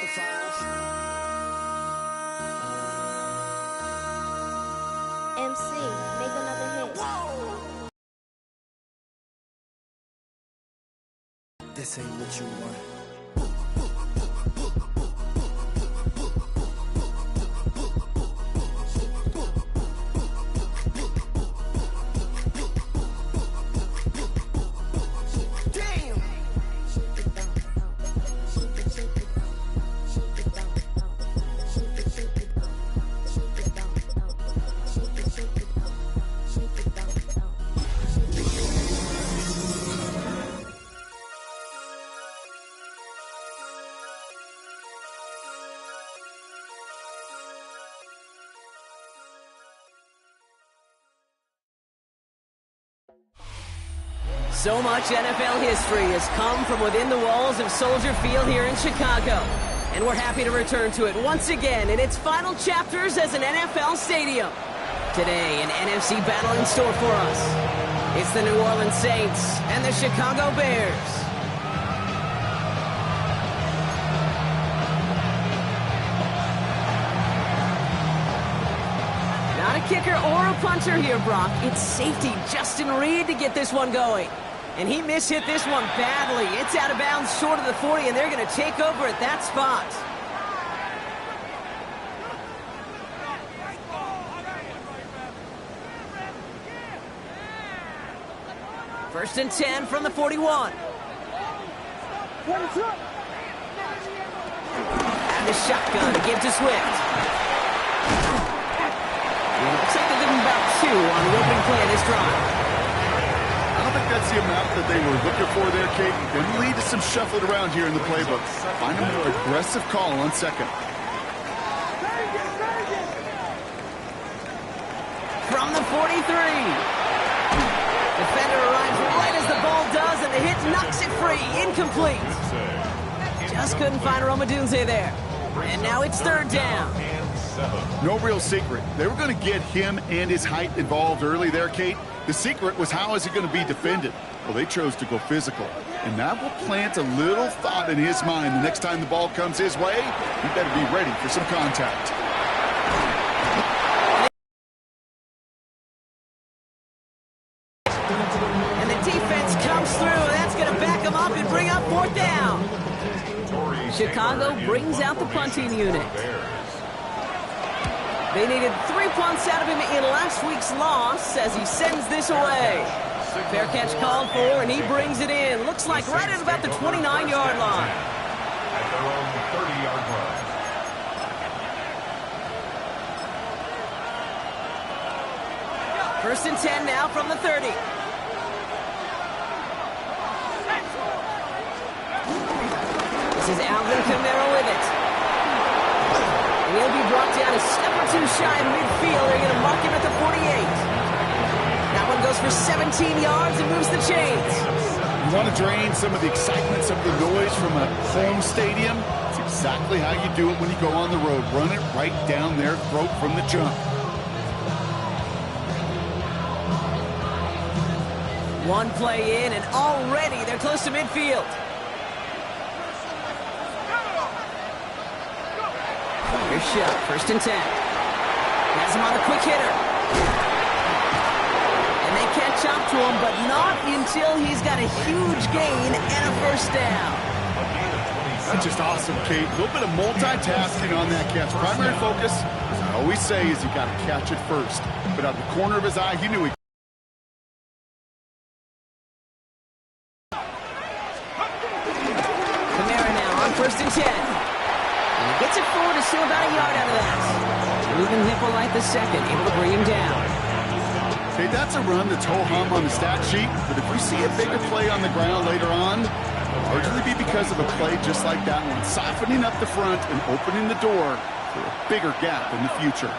MC, make another hit. This ain't what you want. So much NFL history has come from within the walls of Soldier Field here in Chicago. And we're happy to return to it once again in its final chapters as an NFL stadium. Today, an NFC battle in store for us. It's the New Orleans Saints and the Chicago Bears. Not a kicker or a punter here, Brock. It's safety Justin Reed to get this one going. And he mishit this one badly. It's out of bounds short of the 40, and they're going to take over at that spot. First and 10 from the 41. And the shotgun to give to Swift. It looks like they're giving about 2 on the opening play of this drive. I don't think that's the amount that they were looking for there, Kate. Going to lead to some shuffling around here in the playbook. Find a more aggressive call on second. From the 43. Defender arrives right as the ball does, and the hit knocks it free. Incomplete. Just couldn't find Romadunze there. And now it's third down. No real secret. They were going to get him and his height involved early there, Kate. The secret was how is he going to be defended? Well, they chose to go physical. And that will plant a little thought in his mind the next time the ball comes his way. He better be ready for some contact. And the defense comes through. That's going to back him up and bring up fourth down. Chicago brings out the punting unit. They needed 3 punts out of him in last week's loss as he sends this away. Fair catch called for, and he brings it in. Looks like right at about the 29-yard line. At their own 30-yard line. First and 10 now from the 30. This is Alvin Kamara with it. And he'll be brought down a step or 2 shy of midfield. They're going to mark him at the 48. That one goes for 17 yards and moves the chains. You want to drain some of the excitement, some of the noise from a home stadium? It's exactly how you do it when you go on the road. Run it right down their throat from the jump. One play in, and already they're close to midfield. Here's shot, first and 10. Has him on a quick hitter. And they catch up to him, but not until he's got a huge gain and a first down. That's just awesome, Kate. A little bit of multitasking on that catch. Primary focus, as I always say, is you got to catch it first. But out of the corner of his eye, he knew he Kamara now on first and 10. And he gets it forward to still about a yard out of that. Ruben Hippolyte the second, able to bring him down. Okay, that's a run that's ho-hum on the stat sheet, but if we see a bigger play on the ground later on, it'll largely be because of a play just like that one, softening up the front and opening the door for a bigger gap in the future.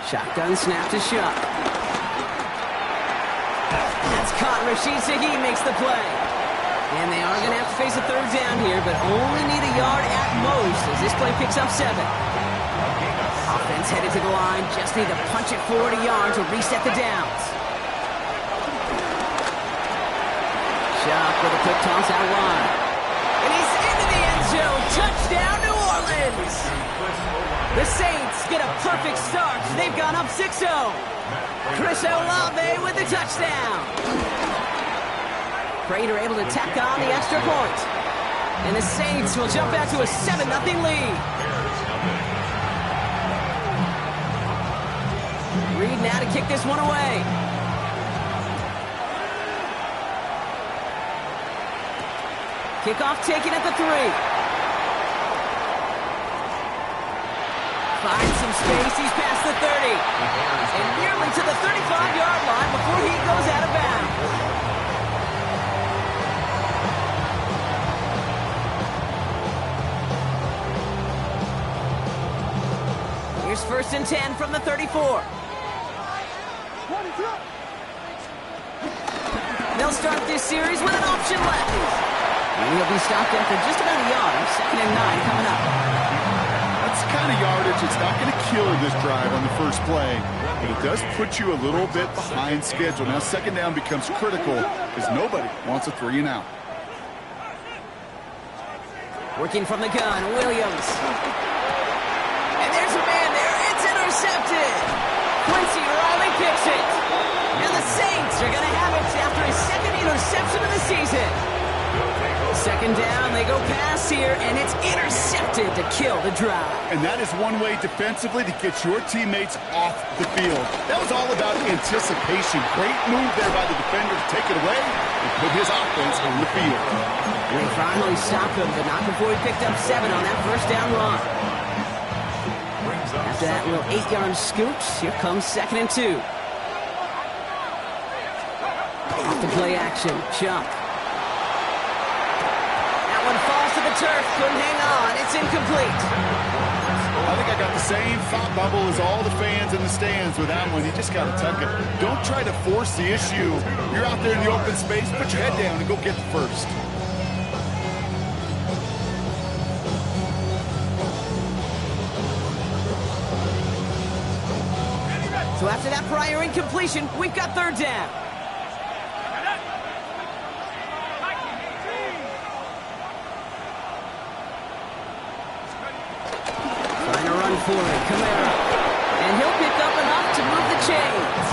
Shotgun snap to Shuck. That's caught. Rashid Shaheed makes the play. And they are going to have to face a third down here, but only need a yard at most as this play picks up 7. Offense headed to the line. Just need to punch it 40 yards to reset the downs. Chuck with a quick toss out wide. And he's into the end zone. Touchdown, New Orleans. The Saints get a perfect start. They've gone up 6-0. Chris Olave with the touchdown. Prater able to tack on the extra point. And the Saints will jump back to a 7-0 lead. Reed now to kick this one away. Kickoff taken at the 3. Finds some space. He's past the 30. And nearly to the 35-yard line before he goes out of bounds. Here's 1st and 10 from the 34. They'll start this series with an option left. And he'll be stopped after just about a yard. 2nd and 9 coming up. That's the kind of yardage it's not going to kill this drive on the first play. But it does put you a little bit behind schedule. Now 2nd down becomes critical because nobody wants a 3 and out. Working from the gun, Williams. And there's a man there. It's intercepted. Quincy Riley picks it. And the Saints are going to have it after his 2nd interception of the season. 2nd down, they go pass here, and it's intercepted to kill the drive. And that is one way defensively to get your teammates off the field. That was all about anticipation. Great move there by the defender to take it away and put his offense on the field. They finally stopped him, but not before he picked up 7 on that 1st down run. After that little 8-yard scoot, here comes 2nd and 2. Off the play action, Chuck. That one falls to the turf, couldn't hang on, it's incomplete. I think I got the same thought bubble as all the fans in the stands with that one. You just got to tuck it. Don't try to force the issue. You're out there in the open space, put your head down and go get the first. So after that prior incompletion, we've got 3rd down. Trying to run for it, Kamara. And he'll pick up enough to move the chains.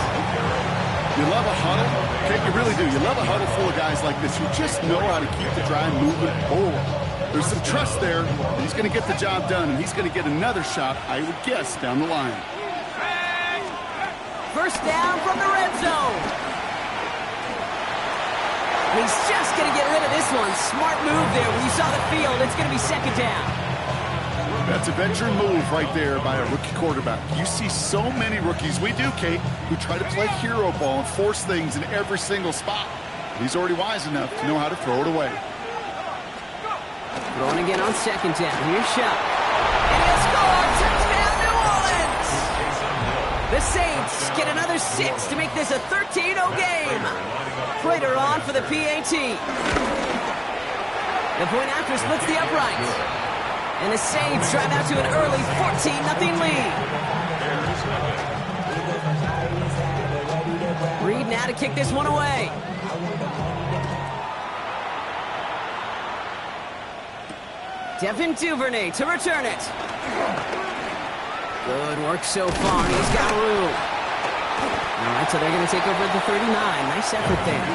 You love a huddle? Okay, you really do. You love a huddle full of guys like this who just know how to keep the drive moving forward. There's some trust there. He's going to get the job done, and he's going to get another shot, I would guess, down the line. 1st down from the red zone. He's just going to get rid of this one. Smart move there. When you saw the field, it's going to be 2nd down. That's a veteran move right there by a rookie quarterback. You see so many rookies, we do, Kate, who try to play hero ball and force things in every single spot. He's already wise enough to know how to throw it away. Throwing again on 2nd down. Here's Shot. And he'll score. Touchdown, New Orleans. The Saints get another 6 to make this a 13-0 game. Prater on for the PAT. The point after splits the uprights. And the Saints drive out to an early 14-0 lead. Reed now to kick this one away. Devin Duvernay to return it. Good work so far. He's got room. All right, so they're going to take over at the 39. Nice effort there.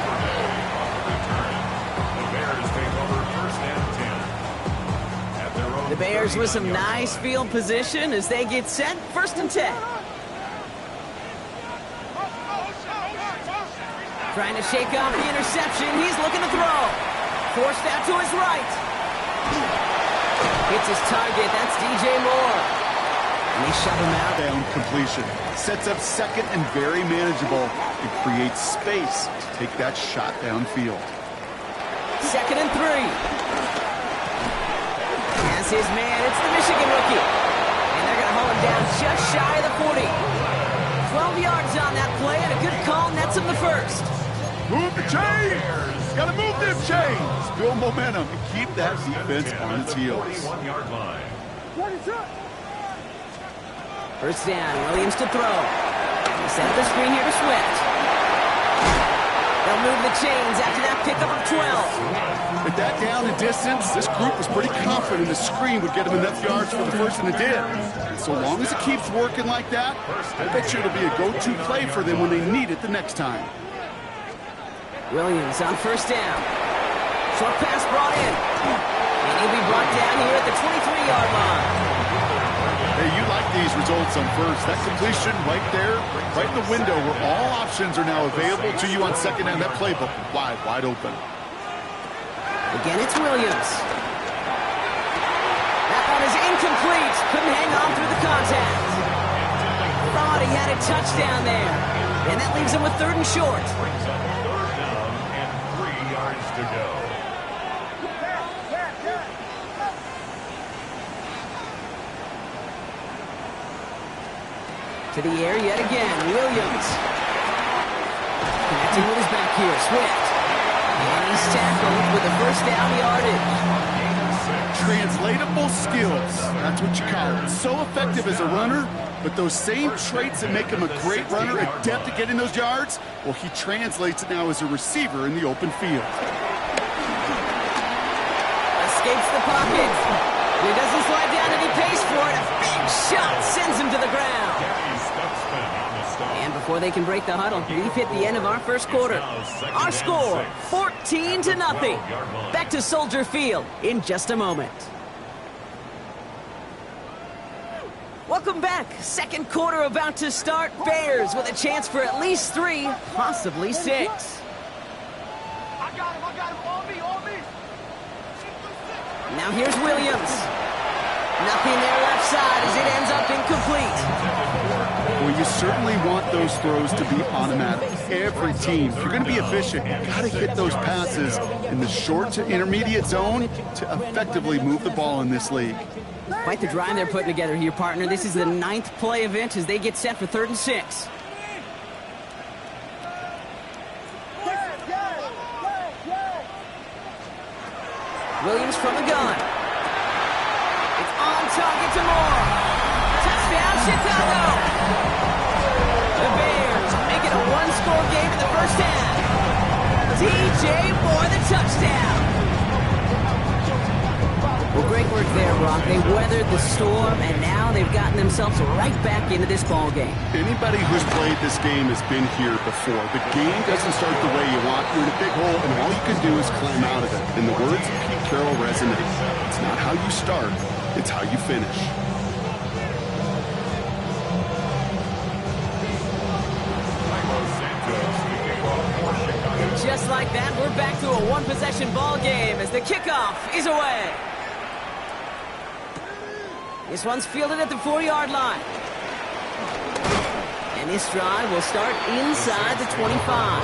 The Bears with some nice field position as they get set. 1st and 10. Trying to shake off the interception. He's looking to throw. Forced out to his right. Hits his target. That's DJ Moore. And they shove him out. Down completion. Sets up 2nd and very manageable. It creates space to take that shot downfield. 2nd and 3. That's his man. It's the Michigan rookie. And they're going to haul him down just shy of the 40. 12 yards on that play, and a good call nets him the 1st. Move the chains! Got to move them chains! Build momentum and keep that defense on its heels. 41-yard line. First down, Williams to throw. Set up the screen here to Swift. They'll move the chains after that pickup of 12. With that down and distance, this group was pretty confident the screen would get them enough yards for the first, and it did. And so long as it keeps working like that, I bet you it'll be a go-to play for them when they need it the next time. Williams on first down. Short pass brought in. And he'll be brought down here at the 23-yard line. Hey, you like these results on first. That completion right there, right in the window where all options are now available to you on second down. That playbook wide open. Again, it's Williams. That one is incomplete. Couldn't hang on through the contact. Thought he had a touchdown there. And that leaves him with 3rd and short. Brings up 3rd down and 3 yards to go. To the air yet again, Williams. Connecting with his back here, Swift. And he's tackled with a first down yardage. Translatable skills, that's what you call it. So effective as a runner, but those same traits that make him a great runner, adept at getting those yards, well, he translates it now as a receiver in the open field. Escapes the pocket. He doesn't slide down and he pays for it. A big shot sends him to the ground. And before they can break the huddle, we've hit the end of our first quarter. Our score, 14-0. Back to Soldier Field in just a moment. Welcome back. Second quarter about to start. Bears with a chance for at least 3, possibly 6. I got him. On me. Now here's Williams. Nothing there left side as it ends up incomplete. Well, you certainly want those throws to be automatic. Every team, if you're going to be efficient, you've got to hit those passes in the short to intermediate zone to effectively move the ball in this league. Quite the drive they're putting together here, partner. This is the 9th play event as they get set for 3rd and 6. Williams from the gun. It's on target to Moore. Touchdown, Chicago. The Bears make it a 1-score game in the first half. DJ Moore, the touchdown. Well, great work there, Brock. They weathered the storm, and now they've gotten themselves right back into this ball game. Anybody who's played this game has been here before. The game doesn't start the way you want. You're in a big hole, and all you can do is climb out of it. In the words of Pete Carroll resonate, it's not how you start, it's how you finish. And just like that, we're back to a one-possession ball game as the kickoff is away. This one's fielded at the 4-yard line. And this drive will start inside the 25.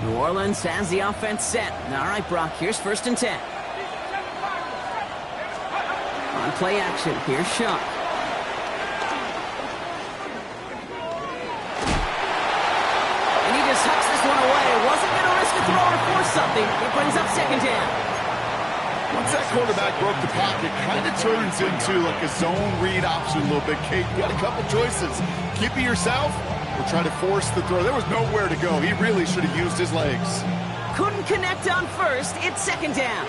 New Orleans has the offense set. All right, Brock, here's 1st and 10. On play action, here's Shuck. Tucks this one away. Wasn't going to risk a throw or force something. It brings up 2nd down. Once that quarterback broke the pocket, kind of turns into like a zone read option a little bit, Kate. You got a couple choices. Keep it yourself or try to force the throw. There was nowhere to go. He really should have used his legs. Couldn't connect on first. It's 2nd down.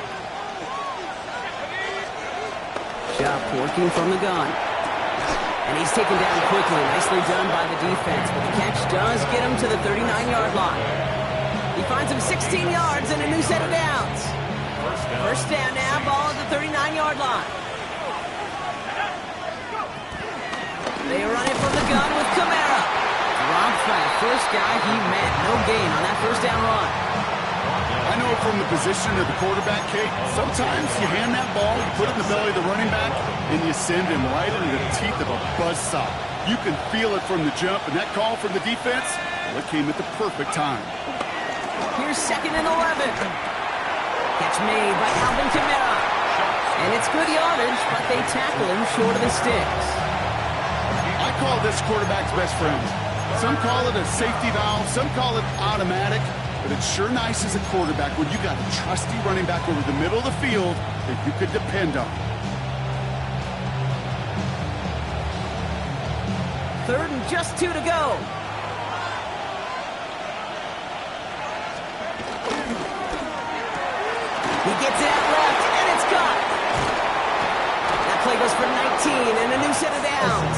Shop working from the gun. And he's taken down quickly. Nicely done by the defense. But the catch does get him to the 39-yard line. He finds him 16 yards and a new set of downs. First down now, ball at the 39-yard line. They run it from the gun with Kamara. Robbed by the first guy he met. No gain on that first down run. I know from the position of the quarterback, Kate, sometimes you hand that ball, you put it in the belly of the running back, and you send him right into the teeth of a buzzsaw. You can feel it from the jump, and that call from the defense, well, it came at the perfect time. Here's 2nd and 11. Catch made by Alvin Kamara. And it's good yardage, but they tackle him short of the sticks. I call this quarterback's best friend. Some call it a safety valve, some call it automatic, but it's sure nice as a quarterback when you got a trusty running back over the middle of the field that you could depend on. 3rd and just 2 to go. He gets it out left, and it's caught. That play goes for 19 and a new set of downs.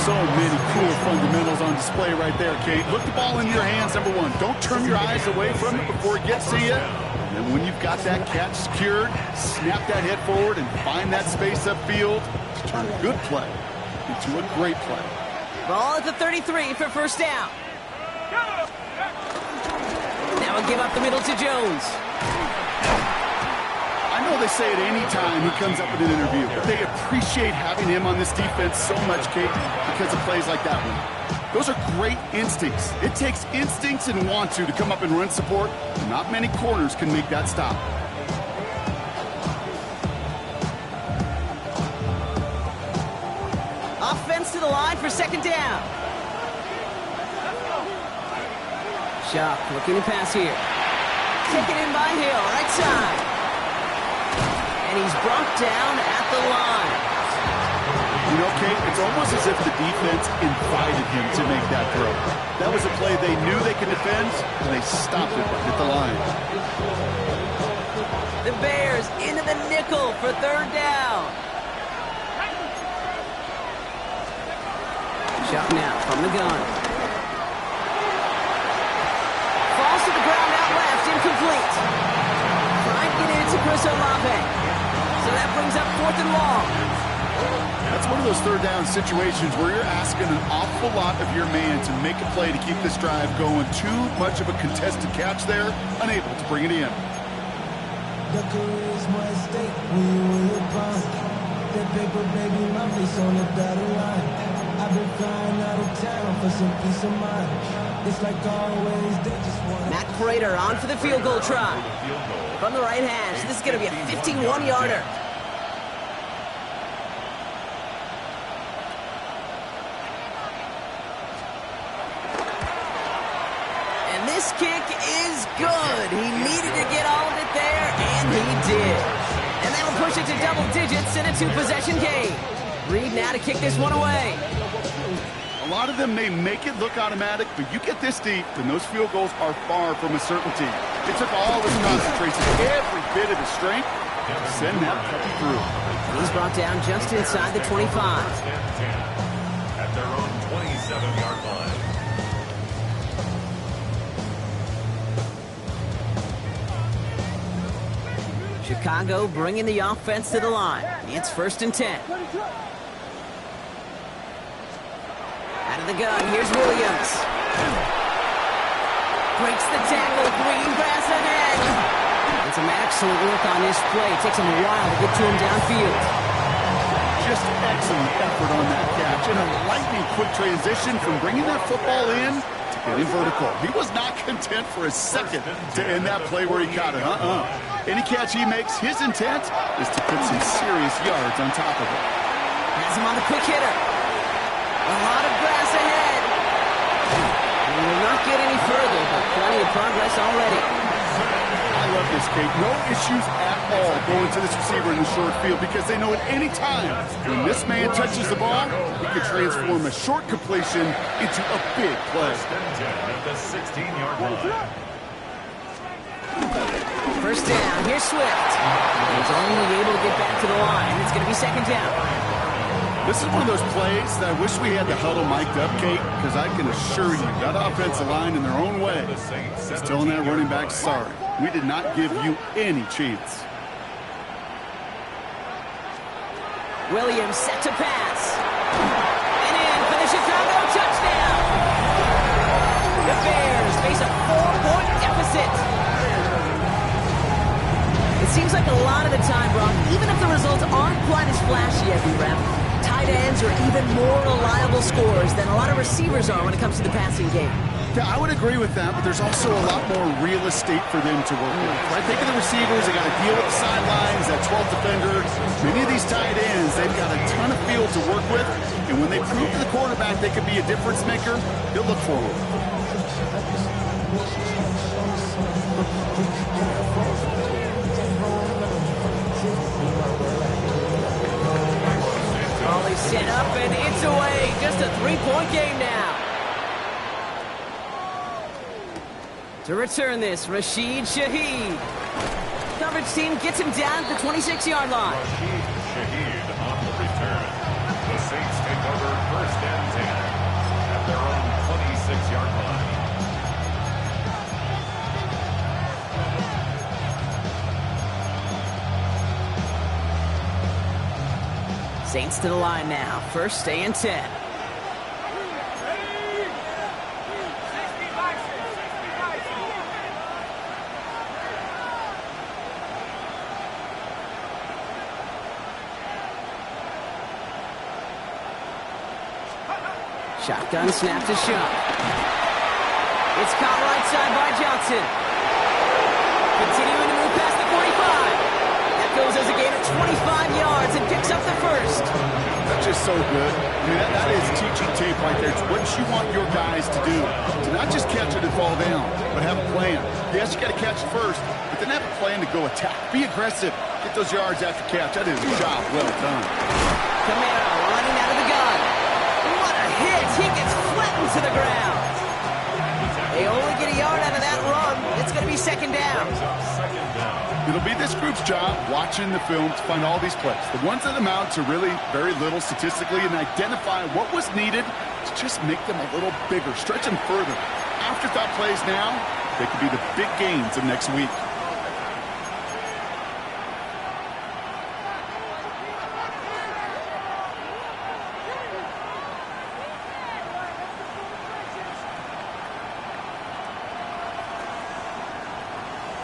So many cool fundamentals on display right there, Kate. Look the ball in your hands, number one. Don't turn your eyes away from it before it gets to you. And then when you've got that catch secured, snap that head forward and find that space upfield to turn a good play into a great play. Ball at the 33 for first down. Now we'll give up the middle to Jones. I know they say it any time he comes up in an interview, but they appreciate having him on this defense so much, Kate, because of plays like that one. Those are great instincts. It takes instincts and want to come up and run support. Not many corners can make that stop. Offense to the line for 2nd down. Sharp looking to pass here. Taken in by Hill, right side. And he's brought down at the line. You know, Kate, it's almost as if the defense invited him to make that throw. That was a play they knew they could defend, and they stopped it right at the line. The Bears into the nickel for 3rd down. Shot now from the gun. Falls to the ground out left, incomplete. Trying to get it to Chris Olave. So that brings up 4th and long. That's one of those 3rd down situations where you're asking an awful lot of your man to make a play to keep this drive going. Too much of a contested catch there, unable to bring it in. The career is more at stake when you in your prime. That paper, baby, my face on the dotted line. I've been flying out of town for some peace of mind. It's like always, they just want. Matt Prater on for the field goal try. From the right hash, this is going to be a 51-yarder. And this kick is good. He needed to get all of it there, and he did. And that'll push it to double digits in a 2-possession game. Reed now to kick this one away. A lot of them may make it look automatic, but you get this deep, and those field goals are far from a certainty. It took all his concentration, every bit of his strength, to send that puppy through. He's brought down just inside the 25. At their own 27-yard line. Chicago bringing the offense to the line. It's 1st and 10. Out of the gun, here's Williams. Breaks the tackle, green grass ahead. And some excellent work on this play. It takes him a while to get to him downfield. Just excellent effort on that catch. And a lightning-quick transition from bringing that football in to getting vertical. He was not content for a second to end that play where he caught it. Any catch he makes, his intent is to put some serious yards on top of it. Has him on the quick hitter. A lot of grass ahead. We will not get any further, but plenty of progress already. I love this, Kate. No issues at all going to this receiver in the short field because they know at any time when this man touches the ball, he can transform a short completion into a big play. At the 16-yard line. First down, here's Swift. He's only able to get back to the line. It's going to be 2nd down. This is one of those plays that I wish we had the huddle mic'd up, Kate, because I can assure you that offensive line in their own way is telling that running back, sorry, we did not give you any chance. Williams set to pass. And in for the Chicago touchdown. The Bears face a 4-point deficit. It seems like a lot of the time, Brock, even if the results aren't quite as flashy every rep, tight ends are even more reliable scorers than a lot of receivers are when it comes to the passing game. Yeah, I would agree with that, but there's also a lot more real estate for them to work with. When I think of the receivers, they got to deal with the sidelines, that 12th defender. Many of these tight ends, they've got a ton of field to work with, and when they prove to the quarterback they can be a difference maker, he'll look forward. Volley set up, and it's away. Just a 3-point game now. To return this, Rashid Shaheed. Coverage team gets him down at the 26-yard line. Rashid Shaheed on the return. The Saints take over 1st and 10 at their own 26-yard line. Saints to the line now. 1st and 10. Shotgun snap to Shaw. It's caught right side by Johnson. Continuing to move past the 45. That goes as a gain of 25 yards and picks up the 1st. That's just so good. I mean, that is teaching tape right there. It's what you want your guys to do. To not just catch it and fall down, but have a plan. Yes, you got to catch it first, but then have a plan to go attack. Be aggressive. Get those yards after catch. That is a job well done. Camaro running out of the gun. What a hit! He gets flattened to the ground. They only get a yard out of that run. It's going to be 2nd down. It'll be this group's job watching the film to find all these plays. The ones that amount to really very little statistically and identify what was needed to just make them a little bigger, stretch them further. Afterthought plays now, they could be the big gains of next week.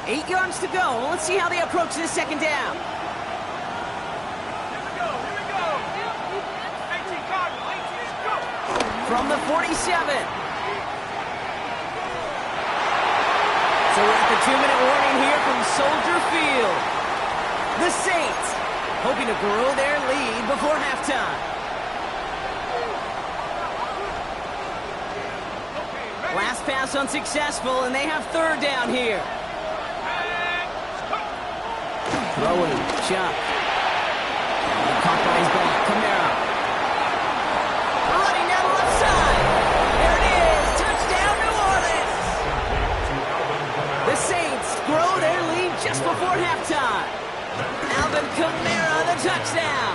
Eight yards to go. Let's see how they approach this 2nd down. From the 47. So we're at the 2-minute warning here from Soldier Field. The Saints hoping to grow their lead before halftime. Last pass unsuccessful, and they have 3rd down here. Throwing, Chuck. Caught by his back, Camaro. Running down the left side. There it is, touchdown New Orleans. The Saints grow their lead just before halftime. Alvin Kamara, the touchdown.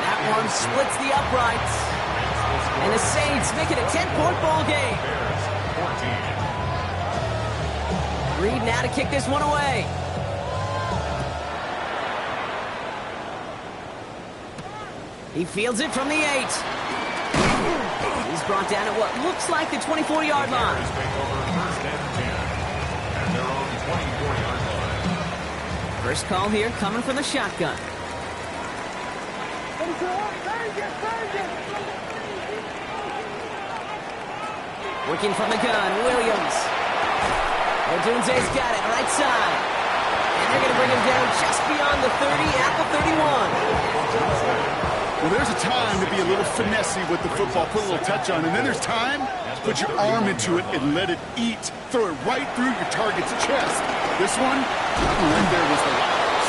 That one splits the uprights. And the Saints make it a 10-point ball game. Reed now to kick this one away. He fields it from the 8. He's brought down at what looks like the 24-yard line. First call here coming from the shotgun. Working from the gun, Williams. Odunze's got it, right side. And they're going to bring him down just beyond the 30 at the 31. Well, there's a time to be a little finessey with the football, put a little touch on, and then there's time to put your arm into it and let it eat. Throw it right through your target's chest. This one, right there was the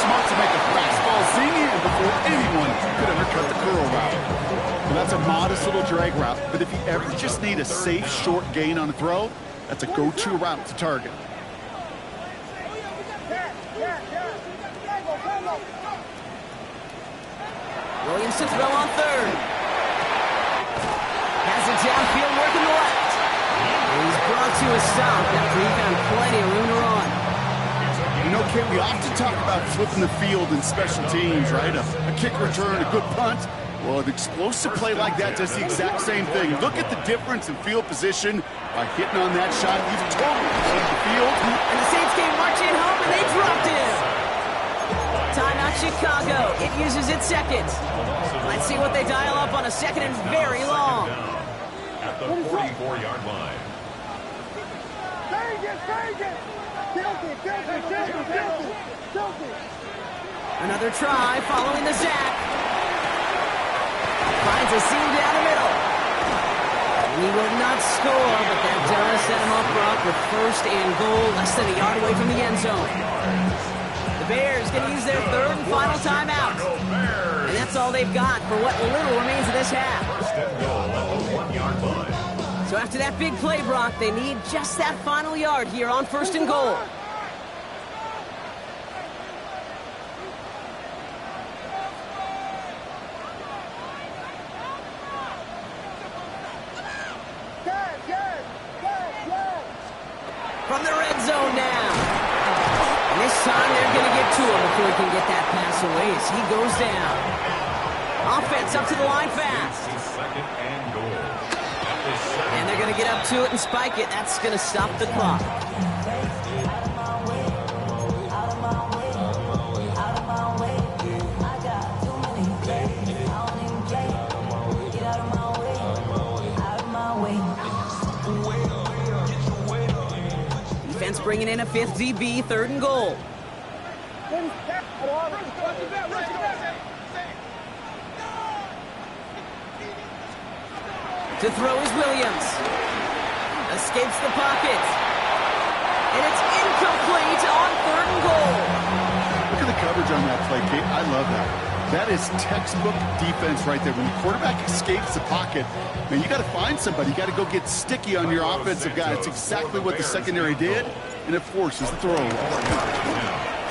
smart to make a fastball zingy, and before anyone could ever cut the curl route. Well, that's a modest little drag route, but if you ever just need a safe, short gain on a throw, that's a go-to route to target. Williams to throw on 3rd. Has it downfield, working the left. And he's brought to a stop after he found plenty of room to run. You know, Kate, we often talk about flipping the field in special teams, right? A kick return, a good punt. Well, an explosive play like that does the exact same thing. Look at the difference in field position by hitting on that shot. You've totally flipped the field. And the Saints came marching home, and they dropped him. Timeout Chicago. It uses its 2nd. Let's see what they dial up on a 2nd and very long. At the 44-yard line. Another try following the sack. Finds a seam down the middle. He will not score, but that does set him up, Brock, with first and goal, less than a yard away from the end zone. The Bears going to use their third and final timeout. And that's all they've got for what little remains of this half. First and goal at the 1-yard line. So after that big play, Brock, they need just that final yard here on first and goal. From the red zone now. And this time they're going to get to him before he can get that pass away as he goes down. Offense up to the line fast. Second and goal. And they're going to get up to it and spike it. That's going to stop the clock. Defense bringing in a fifth DB, third and goal. To throw is Williams. Escapes the pocket. And it's incomplete on third and goal. Look at the coverage on that play, Kate. I love that. That is textbook defense right there. When the quarterback escapes the pocket, man, you got to find somebody. You got to go get sticky on your offensive guy. It's exactly what the secondary did, and it forces the throw.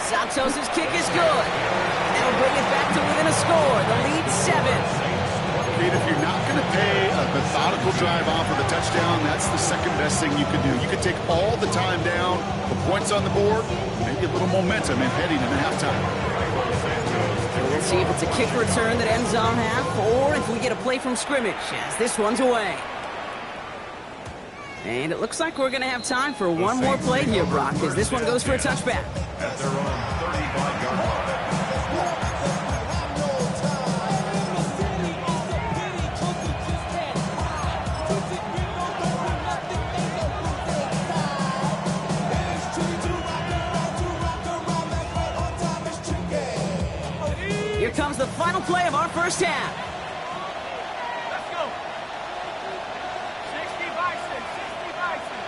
Santos' kick is good. And that'll bring it back to within a score. The lead 7. Kate, if you're not going to pay a methodical drive off with a touchdown, that's the second best thing you could do. You could take all the time down, the points on the board, maybe a little momentum in heading into halftime. We'll see if it's a kick return that ends on half, or if we get a play from scrimmage, as this one's away. And it looks like we're going to have time for one more play here, Brock, as this one goes for a touchback. At their own 35-yard line. Here comes the final play of our first half. Let's go. 60 Bison, 60 Bison.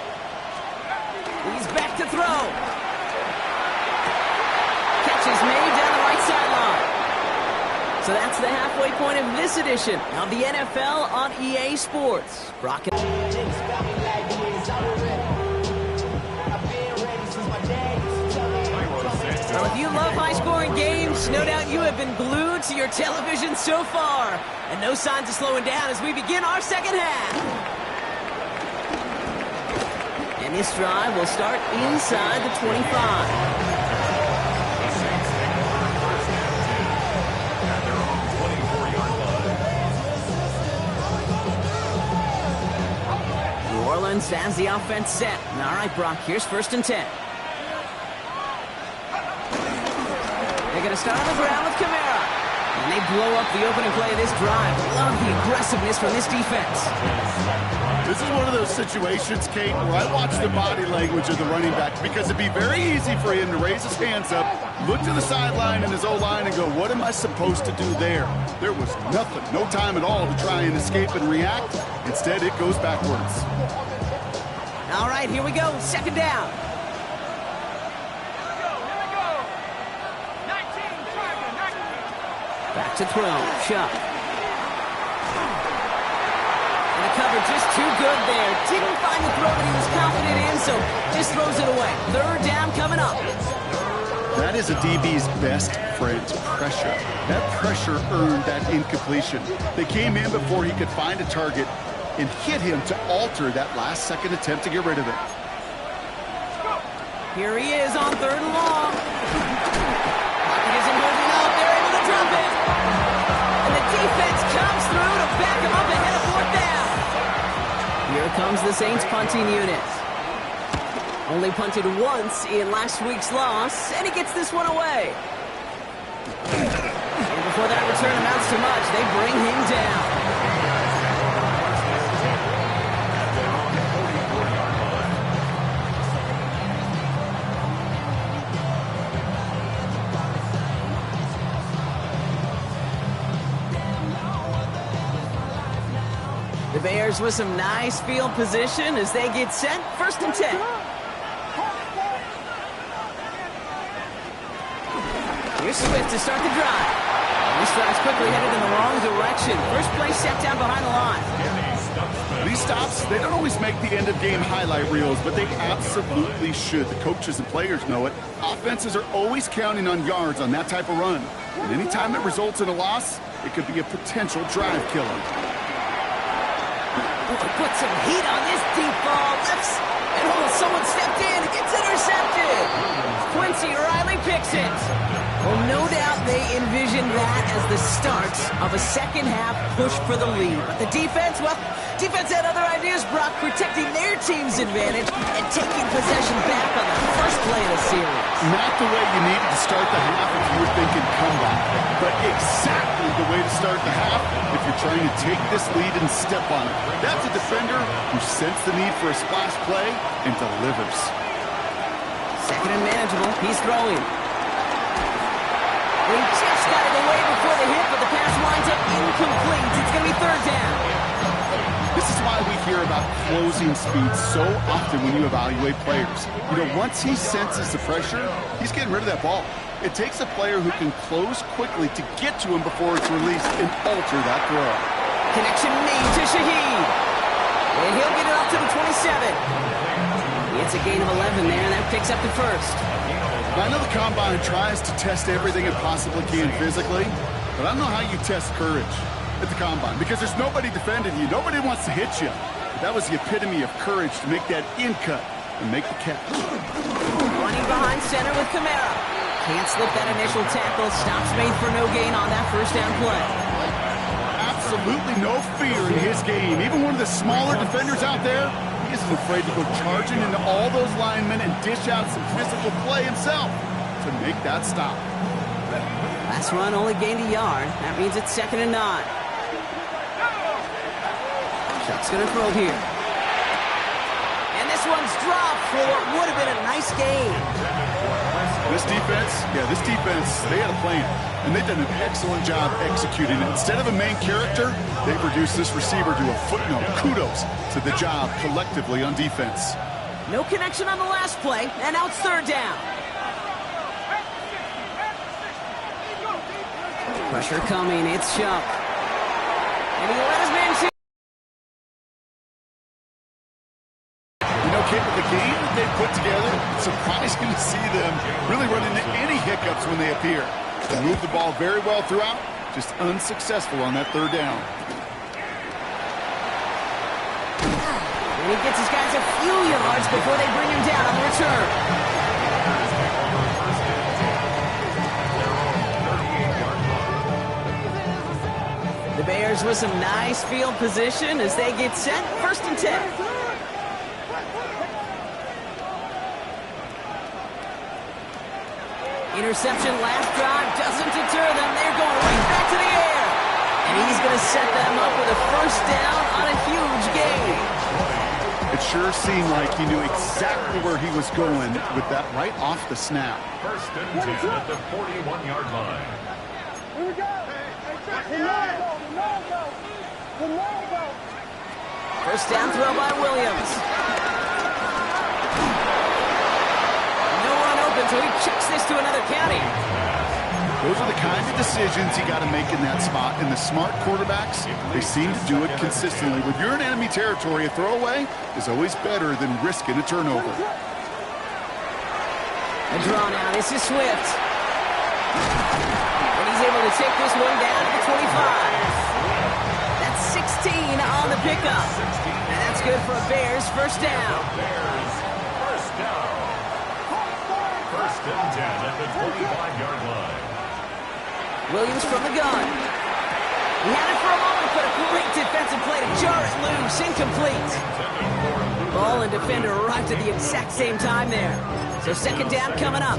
He's back to throw. Catch is made down the right sideline. So that's the halfway point of this edition of the NFL on EA Sports. Brock. Well, if you love high-scoring games, no doubt you have been glued to your television so far. And no signs of slowing down as we begin our second half. And this drive will start inside the 25. New Orleans has the offense set. All right, Brock, here's first and 10. They're going to start on the ground with Kamara. And they blow up the opening play of this drive. Love the aggressiveness from this defense. This is one of those situations, Kate, where I watch the body language of the running back because it'd be very easy for him to raise his hands up, look to the sideline and his O-line and go, what am I supposed to do there? There was nothing, no time at all to try and escape and react. Instead, it goes backwards. All right, here we go. Second down. Back to throw. Chubb. And the cover just too good there. Didn't find the throw that he was confident in, so just throws it away. Third down coming up. That is a DB's best friend, pressure. That pressure earned that incompletion. They came in before he could find a target and hit him to alter that last-second attempt to get rid of it. Here he is on third and long. Pocket isn't moving up. They're able to drop it. And the defense comes through to back him up ahead of fourth down. Here comes the Saints punting unit. Only punted once in last week's loss, and he gets this one away. And before that return amounts to much, they bring him down. The Bears with some nice field position as they get set. 1st and 10. Here's Swift to start the drive. These drives quickly headed in the wrong direction. First play set down behind the line. These stops, they don't always make the end-of-game highlight reels, but they absolutely should. The coaches and players know it. Offenses are always counting on yards on that type of run. And anytime it results in a loss, it could be a potential drive killer. Put some heat on this deep ball. Lifts. And someone stepped in. It gets intercepted. Quincy Riley picks it. Well, no doubt they envisioned that as the start of a second-half push for the lead. But the defense, well, defense had other ideas, Brock, protecting their team's advantage and taking possession back on the first play of the series. Not the way you needed to start the half if you were thinking comeback, but exactly the way to start the half if you're trying to take this lead and step on it. That's a defender who sensed the need for a splash play and delivers. Second and manageable. He's throwing. He just got it away before the hit, but the pass winds up incomplete. It's going to be 3rd down. This is why we hear about closing speed so often when you evaluate players. You know, once he senses the pressure, he's getting rid of that ball. It takes a player who can close quickly to get to him before it's released and alter that throw. Connection made to Shaheed. And he'll get it up to the 27. It's a gain of 11 there, and that picks up the first. I know the Combine tries to test everything it possibly can physically, but I don't know how you test courage at the Combine because there's nobody defending you. Nobody wants to hit you. But that was the epitome of courage to make that in cut and make the catch. Running behind center with Kamara. Can't slip that initial tackle. Stops made for no gain on that first down play. Absolutely no fear in his game. Even one of the smaller defenders out there, he isn't afraid to go charging into all those linemen and dish out some physical play himself to make that stop. Last run only gained a yard. That means it's 2nd and 9. Chuck's going to throw here. And this one's dropped for what would have been a nice game. This defense, they had a plan. And they've done an excellent job executing it. Instead of a main character, they've reduced this receiver to a footnote. Kudos to the job collectively on defense. No connection on the last play, and now it's 3rd down. Pressure coming, it's Chuck. And he let his man shoot. You know, Kate, with the game that they put together, it's surprising to see them really run into any hiccups when they appear. They move the ball very well throughout, just unsuccessful on that 3rd down. And he gets his guys a few yards before they bring him down on the return. The Bears with some nice field position as they get set. 1st and 10. Interception last drive doesn't deter them. They're going right back to the air. And he's going to set them up with a 1st down on a huge gain. It sure seemed like he knew exactly where he was going with that right off the snap. 1st and 10 at the 41-yard line. Here we go. First down throw by Williams. No run open, so he chucks this to another county. Those are the kinds of decisions you got to make in that spot. And the smart quarterbacks, they seem to do it consistently. When you're in enemy territory, a throwaway is always better than risking a turnover. A draw now. This is Swift. And he's able to take this one down to the 25. That's 16 on the pickup. And that's good for a Bears 1st down. Bears, 1st down. 1st and 10 at the 25-yard line. Williams from the gun. He had it for a moment, but a great defensive play to jar it loose. Incomplete. Ball and defender arrived at the exact same time there. So 2nd down coming up.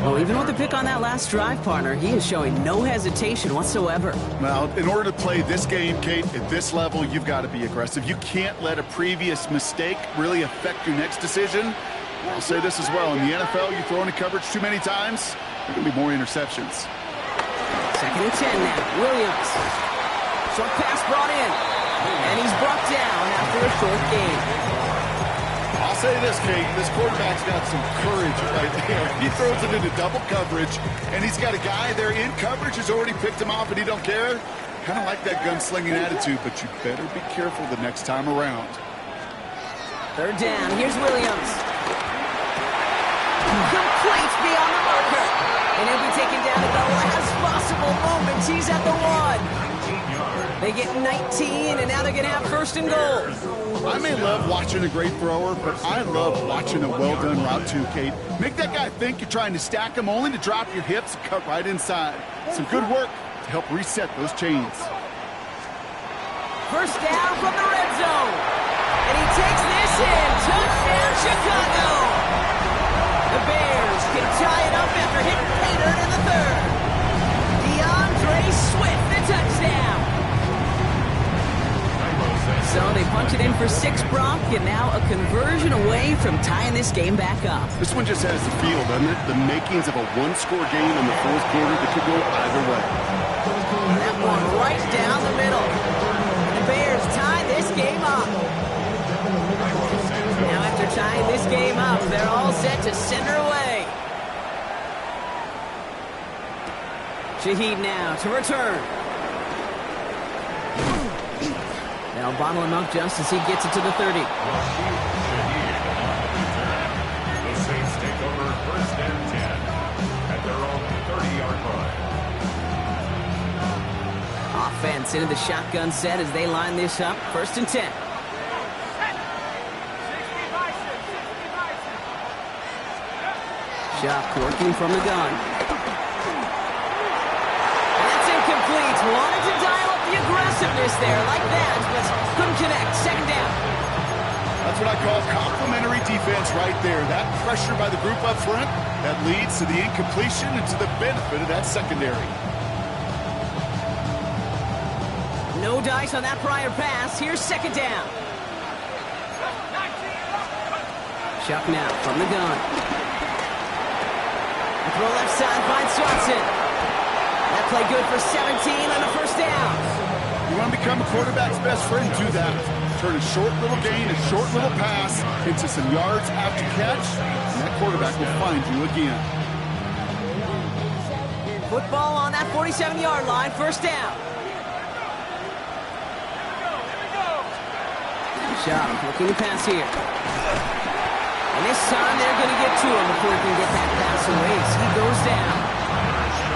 Well, even with the pick on that last drive, partner, he is showing no hesitation whatsoever. Well, in order to play this game, Kate, at this level, you've got to be aggressive. You can't let a previous mistake really affect your next decision. I'll say this as well. In the NFL, you throw into coverage too many times, there can be more interceptions. 2nd and 10 now. Williams. Short pass brought in. And he's brought down after a short gain. I'll say this, Kate, this quarterback's got some courage right there. He throws it into double coverage, and he's got a guy there in coverage who's already picked him off, and he don't care. Kind of like that gunslinging attitude, but you better be careful the next time around. Third down. Here's Williams. Complete beyond the marker. And he'll be taken down at the last possible moment. He's at the 1. They get 19, and now they're going to have first and goal. I may love watching a great thrower, but I love watching a well-done route too, Kate. Make that guy think you're trying to stack him only to drop your hips and cut right inside. Some good work to help reset those chains. First down from the red zone. And he takes this in. Touchdown, Chicago. The Bears can tie it up after hitting Pater in the third. DeAndre Swift, the touchdown. So they punch it in for 6, Brock, and now a conversion away from tying this game back up. This one just has the feel, doesn't it? The makings of a one-score game in the fourth quarter that could go either way. That one right down the middle. The Bears tie this game up. Now after tying this game up, they're all set to send her away. Shaheed now to return. They'll bottle him up just as he gets it to the 30. The Saints take over first and 10 at their own 30-yard line. Offense into the shotgun set as they line this up. First and 10. Shock working from the gun. That's incomplete. Wanted to dial up the aggressiveness there like that, but couldn't connect. Second down. That's what I call complimentary defense right there. That pressure by the group up front, that leads to the incompletion and to the benefit of that secondary. No dice on that prior pass. Here's second down. Chuck now from the gun. Throw left side finds Johnson. That play good for 17 on the first down. You want to become a quarterback's best friend, do that. Turn a short little gain, a short little pass into some yards after catch, and that quarterback will find you again. Football on that 47-yard line, first down. Shot looking to pass here. And this time they're going to get to him before he can get that pass away. So he goes down.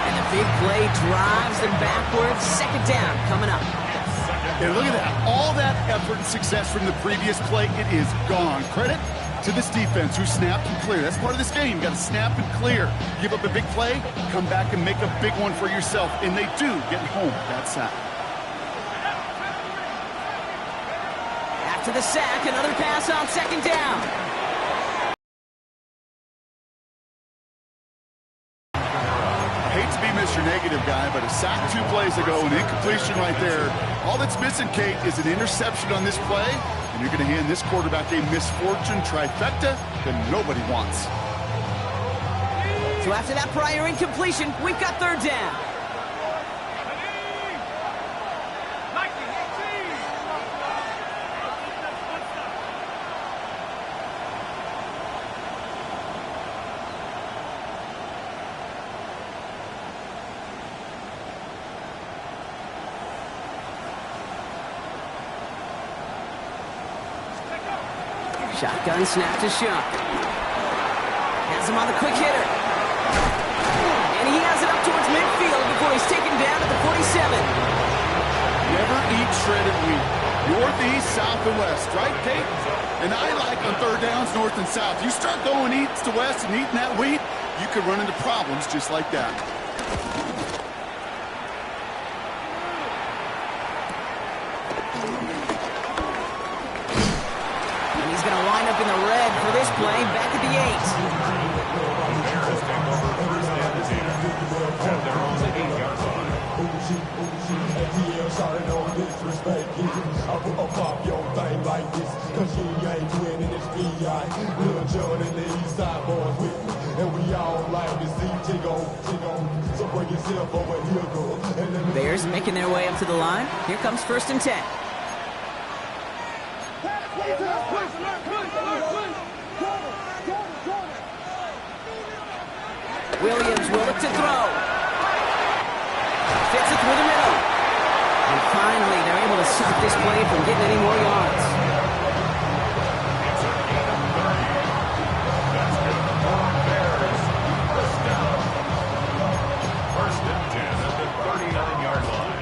And the big play drives them backwards. Second down coming up. And look at that. All that effort and success from the previous play, it is gone. Credit to this defense who snapped and cleared. That's part of this game. You got to snap and clear. Give up a big play, come back and make a big one for yourself. And they do get home that sack. After the sack, another pass on second down. Hate to be Mr. Negative guy, but a sack 2 plays ago, an incompletion right there. All that's missing, Kate, is an interception on this play, and you're going to hand this quarterback a misfortune trifecta that nobody wants. So after that prior incompletion, we've got third down. Shotgun snap to Shock. Has him on the quick hitter. And he has it up towards midfield before he's taken down at the 47. Never eat shredded wheat. Northeast, south, and west, right, Kate? And I like on third downs, north and south. You start going east to west and eating that wheat, you could run into problems just like that. Going to line up in the red for this play, back at the 8. Bears take over first and 10 at their own 8-yard line. Bears making their way up to the line. Here comes first and 10. Williams will look to throw. Fits it through the middle. And finally, they're able to stop this play from getting any more yards. It's a gain of 30. That's good for Bears. First down. First and 10 at the 39-yard line.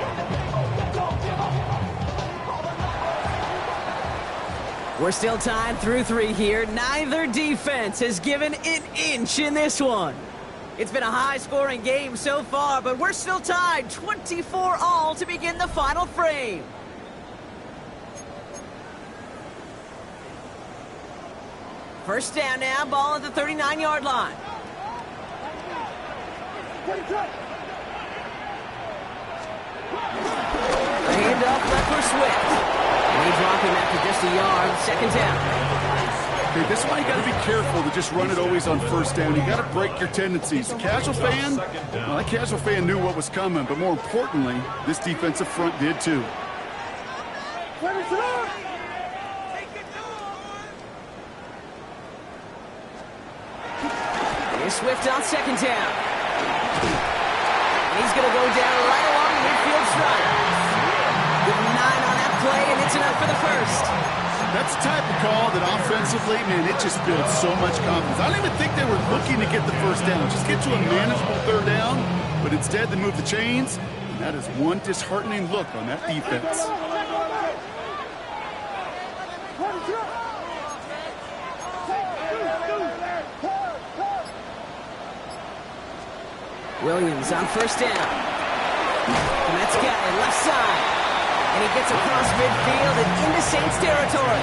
We're still tied through 3 here. Neither defense has given an inch in this one. It's been a high-scoring game so far, but we're still tied 24-all to begin the final frame. First down now, ball at the 39-yard line. A handoff left for Swift. And they drop him after just a yard. Second down. Okay, this is why you got to be careful to just run it always on first down. You got to break your tendencies. The casual fan, well, that casual fan knew what was coming, but more importantly, this defensive front did too. Here's Swift on second down. And he's going to go down right along the midfield stripe. Give him 9 on that play, and it's enough for the first. That's the type of call that offensively, man, it just builds so much confidence. I don't even think they were looking to get the first down. Just get to a manageable third down, but instead they move the chains, and that is one disheartening look on that defense. Williams on first down. And that's got it left side. And he gets across midfield and into Saints territory.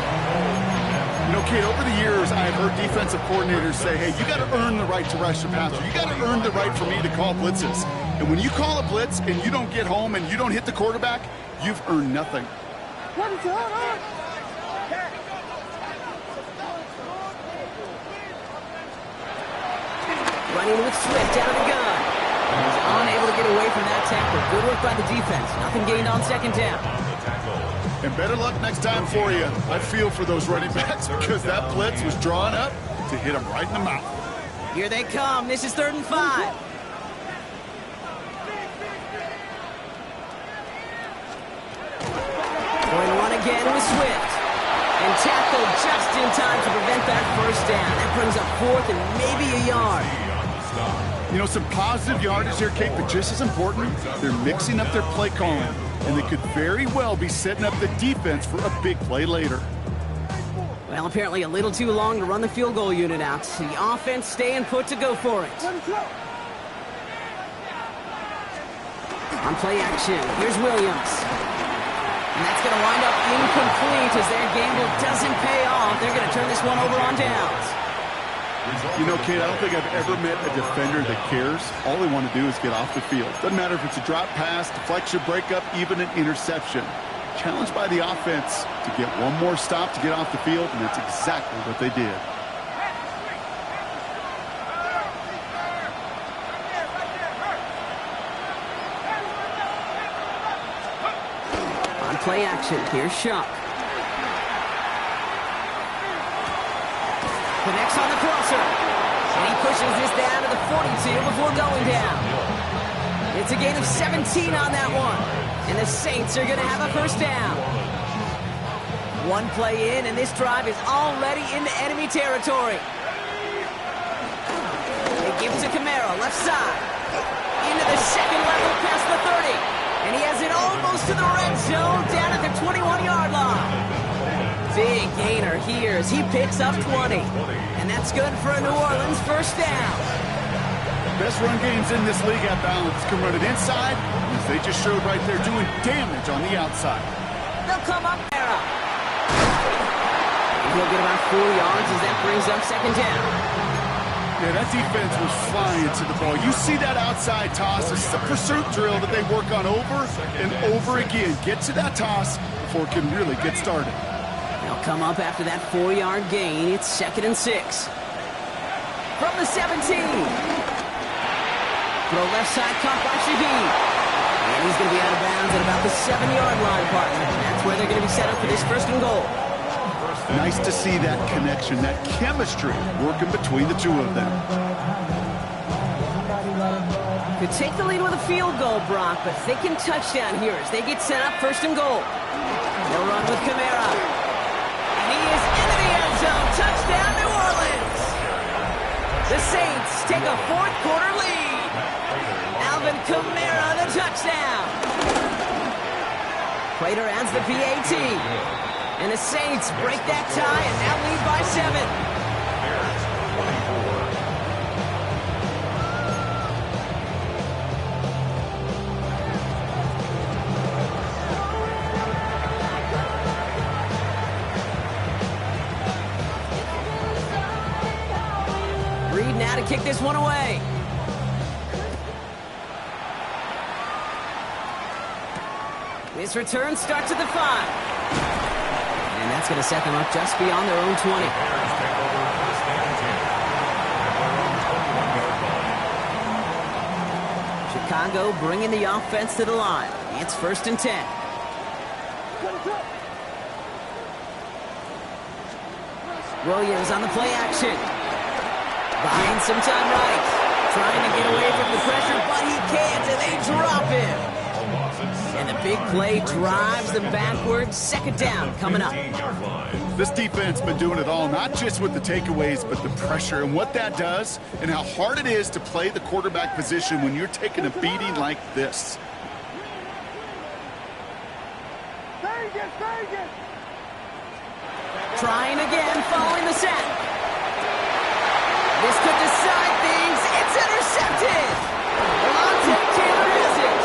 You know, Kate, over the years, I've heard defensive coordinators say, hey, you got to earn the right to rush the passer. You got to earn the right for me to call blitzes. And when you call a blitz and you don't get home and you don't hit the quarterback, you've earned nothing. Running with Swift out of the gun. He's unable to get away from that tackle. Good work by the defense. Nothing gained on second down. And better luck next time for you. I feel for those running backs because that blitz was drawn up to hit them right in the mouth. Here they come. This is 3rd and 5. Going one again with Swift. And tackled just in time to prevent that first down. That brings up 4th and maybe a yard. You know, some positive yardage here, Kate, but just as important, they're mixing up their play calling, and they could very well be setting up the defense for a big play later. Well, apparently a little too long to run the field goal unit out. The offense staying put to go for it. On play action, here's Williams. And that's going to wind up incomplete as their gamble doesn't pay off. They're going to turn this one over on downs. You know, Kate, I don't think I've ever met a defender that cares. All they want to do is get off the field. Doesn't matter if it's a drop pass, deflection, breakup, even an interception. Challenged by the offense to get one more stop to get off the field, and that's exactly what they did. On play action, here's Shuck. Connects on the crosser. And he pushes this down to the 42 before going down. It's a gain of 17 on that one. And the Saints are going to have a first down. One play in, and this drive is already into enemy territory. They give it to Camaro, left side. Into the second level past the 30. And he has it almost to the red zone down at the 21-yard line. Big gainer here as he picks up 20. And that's good for a New Orleans first down. Best run games in this league at balance can run it inside, as they just showed right there, doing damage on the outside. They'll come up there. He'll get about 4 yards as that brings up second down. Yeah, that defense was flying to the ball. You see that outside toss. It's the pursuit drill that they work on over and over again. Get to that toss before it can really get started. They'll come up after that 4-yard gain. It's 2nd and 6. From the 17. Throw left side caught by Shaheed. And he's going to be out of bounds at about the 7-yard line, partner. That's where they're going to be set up for this 1st and goal. First Nice to see that connection, that chemistry working between the two of them. Could take the lead with a field goal, Brock, but thinking touchdown here as they get set up first and goal. They'll run with Kamara. And he is into the end zone. Touchdown, New Orleans. The Saints take a fourth quarter lead. Alvin Kamara, the touchdown. Prater adds the PAT. And the Saints break that tie and now lead by 7. Now to kick this one away. This return starts at the 5. And that's going to set them up just beyond their own 20. Chicago bringing the offense to the line. It's first and 10. Williams on the play action. Buying some time right. Trying to get away from the pressure, but he can't, and they drop him. And the big play drives them backwards. Second down coming up. This defense been doing it all, not just with the takeaways, but the pressure and what that does and how hard it is to play the quarterback position when you're taking a beating like this. Trying again following the sack. This could decide things. It's intercepted. Alontae Taylor has it.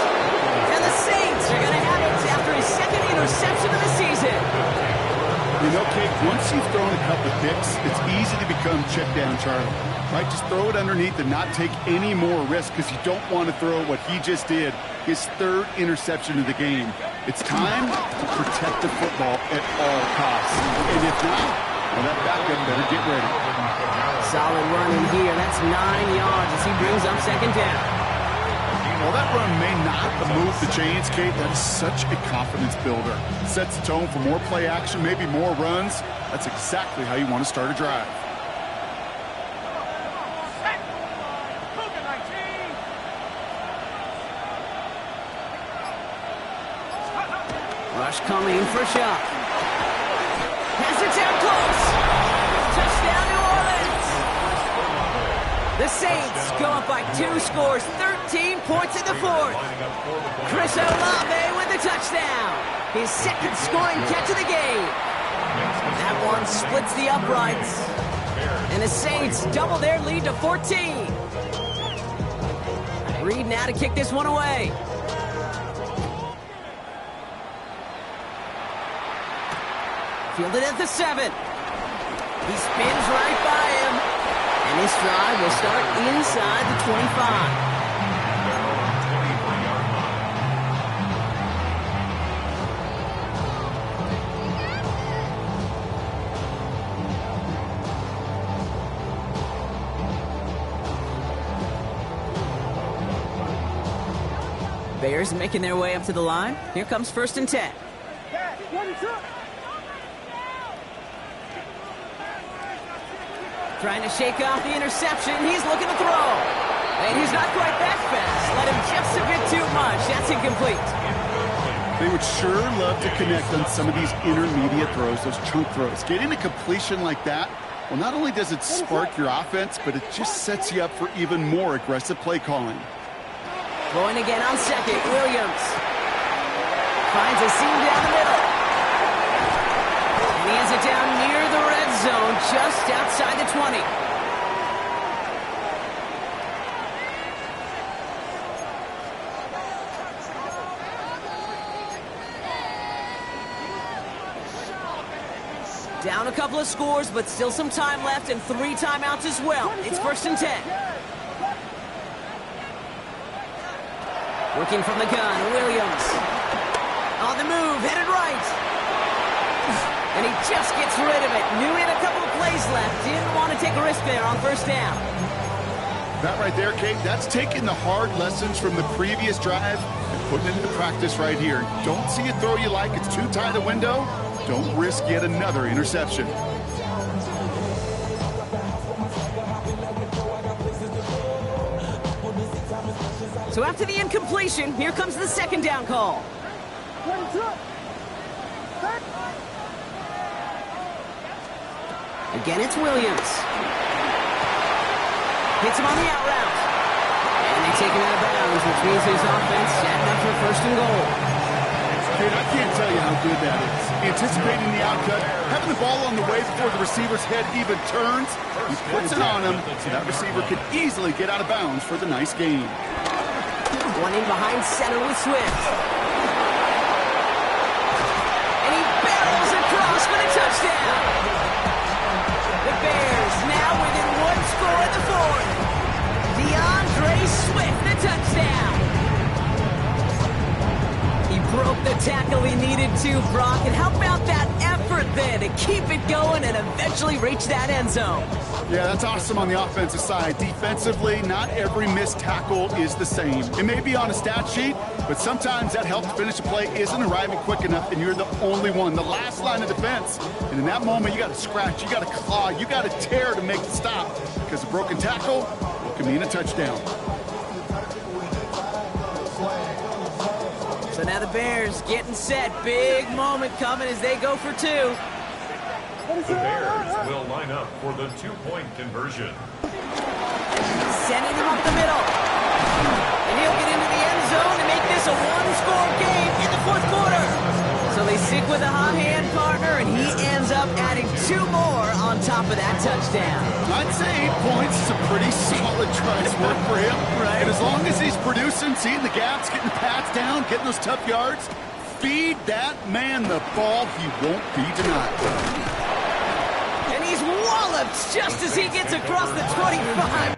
And the Saints are going to have it after his second interception of the season. You know, Kate, once you've thrown a couple of picks, it's easy to become check down Charlie. Right? Just throw it underneath and not take any more risk because you don't want to throw what he just did, his third interception of the game. It's time to protect the football at all costs. And if not, well, that backup better get ready. Solid run in here. That's 9 yards as he brings up second down. Well, that run may not move the chains, Kate. That's such a confidence builder. Sets the tone for more play action, maybe more runs. That's exactly how you want to start a drive. Rush coming for a shot. Has it down close. Touchdown, New Orleans. The Saints go up by 2 scores, 13 points in the fourth. Chris Olave with the touchdown. His second scoring catch of the game. That one splits the uprights. And the Saints double their lead to 14. Reed now to kick this one away. Fielded at the 7. He spins right by him. And this drive will start inside the 25. Bears making their way up to the line. Here comes first and 10. Trying to shake off the interception. He's looking to throw. And he's not quite that fast. Let him just a bit too much. That's incomplete. They would sure love to connect on some of these intermediate throws, those chunk throws. Getting a completion like that, well, not only does it spark your offense, but it just sets you up for even more aggressive play calling. Going again on second, Williams. Finds a seam down the middle. And he has it down near the red zone, just outside the 20. Down a couple of scores, but still some time left and 3 timeouts as well. It's first and 10. Working from the gun, Williams. On the move, headed right. And he just gets rid of it. Knew he had a couple of plays left. Didn't want to take a risk there on first down. That right there, Kate, that's taking the hard lessons from the previous drive and putting it into practice right here. Don't see a throw you like. It's too tight a window. Don't risk yet another interception. So after the incompletion, here comes the second down call. Again, it's Williams. Hits him on the out route. And they take him out of bounds, which means his offense setting up for first and goal. Kid, I can't tell you how good that is. Anticipating the outcut, having the ball on the way before the receiver's head even turns, he puts it on him so that receiver can easily get out of bounds for the nice gain. One in behind center with Swift. And he barrels across for the touchdown. The Bears now within one score in the fourth. DeAndre Swift, the touchdown. He broke the tackle he needed to, Brock. And how about that effort there to keep it going and eventually reach that end zone? Yeah, that's awesome on the offensive side. Defensively, not every missed tackle is the same. It may be on a stat sheet, but sometimes that help to finish a play isn't arriving quick enough, and you're the only one, the last line of defense. And in that moment, you got to scratch, you got to claw, you got to tear to make the stop, because a broken tackle can mean a touchdown. So now the Bears getting set. Big moment coming as they go for two. The Bears will line up for the two-point conversion. Sending him up the middle. And he'll get into the end zone to make this a one-score game in the fourth quarter. So they stick with a hot hand partner, and he ends up adding two more on top of that touchdown. I'd say 8 points is a pretty solid try's work for him. Right. And as long as he's producing, seeing the gaps, getting the pads down, getting those tough yards, feed that man the ball, he won't be denied. And he's walloped just as he gets across the 25.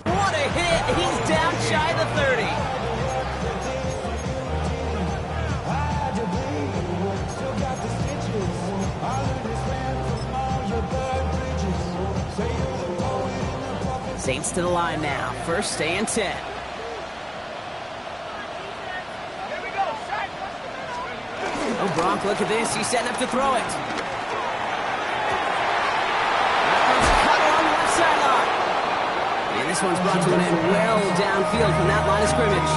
What a hit! He's down shy of the 30. Saints to the line now. First and 10. Oh, Gronk, look at this. He's setting up to throw it. Cutter on the left sideline. And this one's brought to an end well downfield from that line of scrimmage.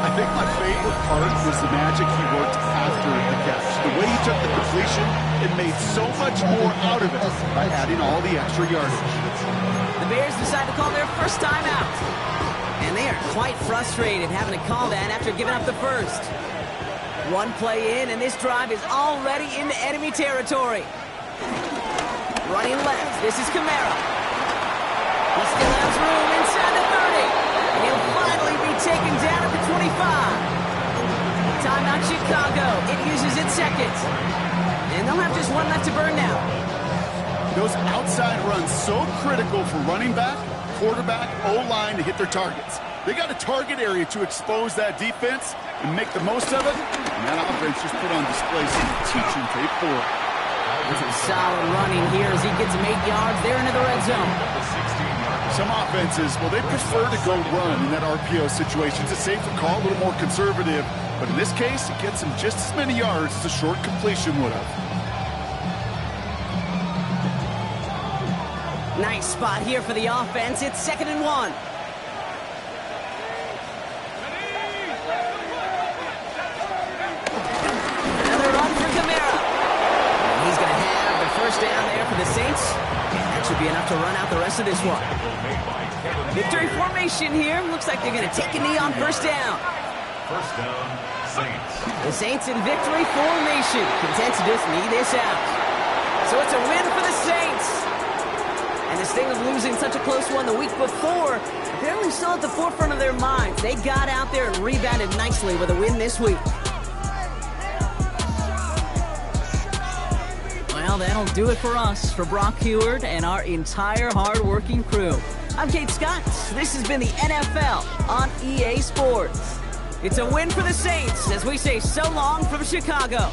I think my favorite part was the magic he worked after the catch. The way he took the completion and made so much more out of it by adding all the extra yardage. The Bears decide to call their first timeout. And they are quite frustrated having to call that after giving up the first. One play in, and this drive is already into enemy territory. Running left, this is Kamara. He still has room inside the 30. And he'll finally be taken down at the 25. Timeout Chicago. It uses its seconds. And they'll have just one left to burn now. Those outside runs so critical for running back, quarterback, O-line to hit their targets. They got a target area to expose that defense and make the most of it. And that offense just put on display some teaching tape for it. Some solid running here as he gets him 8 yards. They're into the red zone. Some offenses, well, they prefer to go run in that RPO situation. It's a safer call, a little more conservative. But in this case, it gets him just as many yards as a short completion would have. Nice spot here for the offense. It's 2nd and 1. Another run for Kamara. And he's going to have the first down there for the Saints. And that should be enough to run out the rest of this one. Victory formation here. Looks like they're going to take a knee on first down. First down, Saints. The Saints in victory formation, content to just knee this out. So it's a win for the Saints. And this thing of losing such a close one the week before, apparently still at the forefront of their minds. They got out there and rebounded nicely with a win this week. Well, that'll do it for us, for Brock Heward and our entire hard-working crew. I'm Kate Scott. This has been the NFL on EA Sports. It's a win for the Saints as we say so long from Chicago.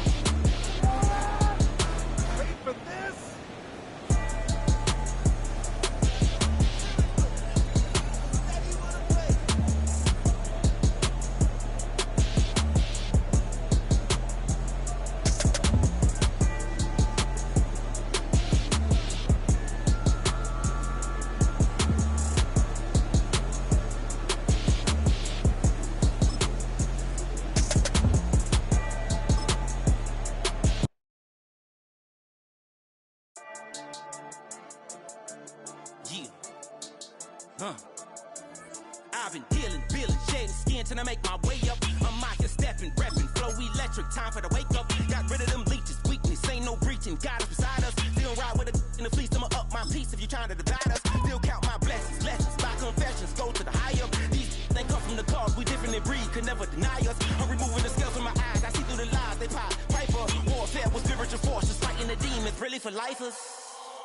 I've been dealing, billing, shedding skin till I make my way up. I'm out here stepping, repping, flow electric, time for the wake up. Got rid of them leeches, weakness, ain't no breaching. God is beside us, still ride with a in the fleece. I'ma up my piece if you trying to divide us. Still count my blessings, lessons, my confessions, go to the higher. These they come from the cause, we different in breed, could never deny us. I'm removing the scales from my eyes, I see through the lies they pop. Piper, warfare with spiritual forces, fighting the demons, really for lifers.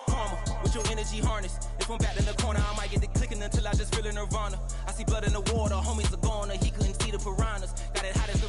Karma, with your energy harness. If I'm back in the corner, I might get the clicking until I just feel a nirvana. I see blood in the water, homies are gone, he couldn't see the piranhas. Got it hot as the